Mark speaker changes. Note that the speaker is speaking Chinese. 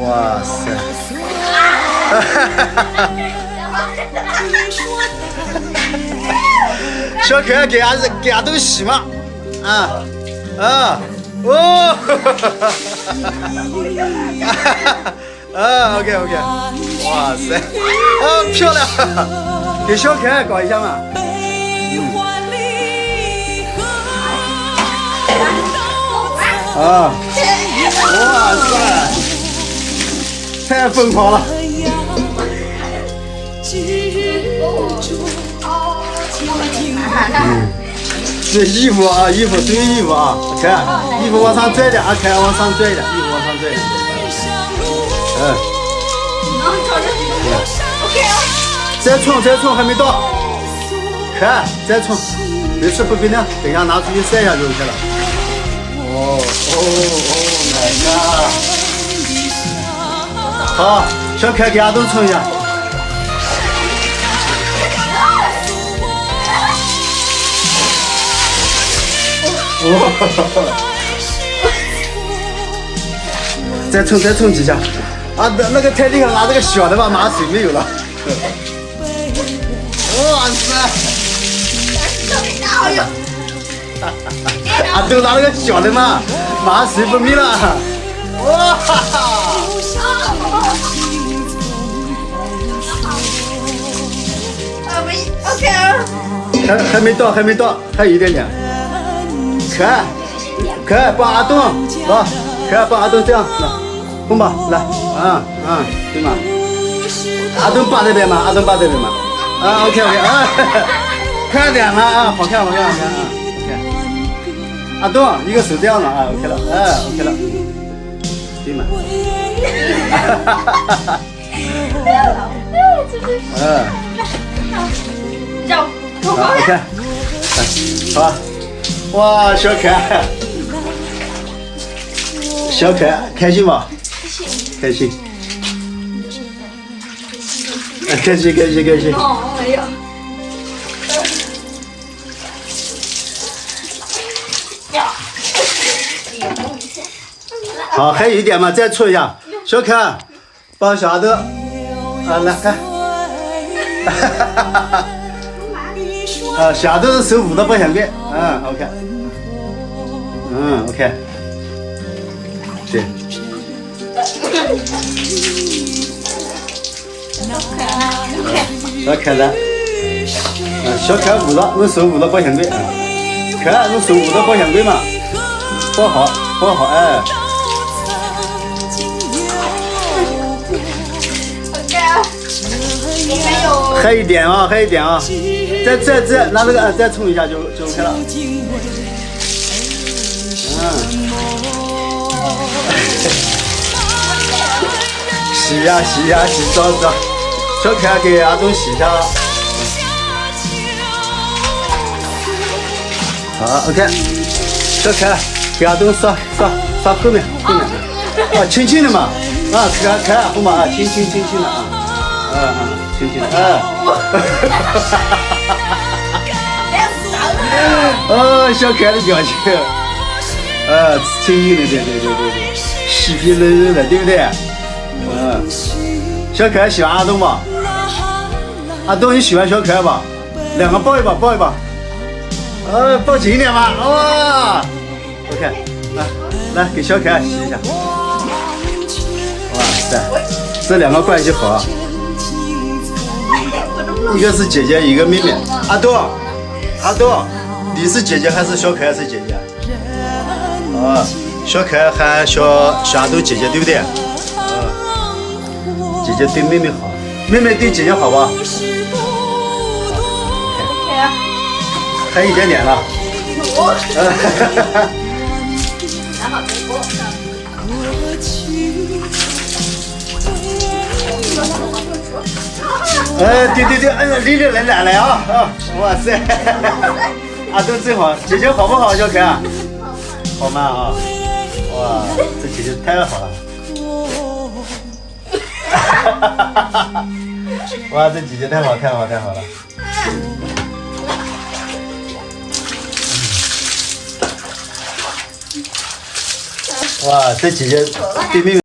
Speaker 1: 哇塞！小可爱给俺都洗嘛，哦，OK， 哇塞，漂亮，给小可爱搞一下嘛，哇塞，太疯狂了。这衣服啊，注意衣服啊，看衣服往上拽点，看往上拽点，衣服往上拽点。再冲，还没到，看再冲，没事不冰凉，等一下拿出去晒一下就 OK 了。my god！ 好，小可爱给俺都冲一下。再冲几下啊！那个太厉害，拿这个小的吧，马上水没有了。哇塞！啊，都拿那个小的嘛，马上水不没了。哇！还没到，还有一点点。可爱，帮阿东啊，可爱帮阿东这样，来，红吧，来，对吗？阿东扒这边嘛，OK， 快点嘛啊，好看，OK。阿东一个手这样了啊 ，OK 了，OK 了，对吗？OK， 好吧。哇，小可爱，开心吗？开心。
Speaker 2: 哦，没有。
Speaker 1: 好，还有一点嘛，再搓一下。小可爱，帮小阿豆，来看。小豆的手捂到保险柜，OK， OK， 对，小可爱，小可爱捂到，用手捂到保险柜，可爱用手捂到保险柜嘛，包好，还一点啊，再拿那个再冲一下就 OK 了。洗呀，澡，小可爱给阿东洗一下。好 ，OK， 小可爱给阿东刷后面，轻轻的嘛，可爱红嘛，轻的轻的小可爱的表情，轻的，对，细皮嫩肉的，对不对？小可爱喜欢阿东吧？阿东你喜欢小可爱吧？两个抱一抱，抱紧一点吧，哇 ，OK， 来给小可爱洗一下，哇塞，这两个关系好。一个是姐姐，一个妹妹。阿东，你是姐姐还是小可爱是姐姐？小可爱喊小阿豆姐姐，对不对？姐姐对妹妹好，妹妹对姐姐好吧？还一点点了。对，哎呀，丽丽来啊！哇塞，阿东真好，姐姐好不好？小可爱，好吗啊？哇，这姐姐太好了！哇，这姐姐太好了！哇，这姐姐对妹妹。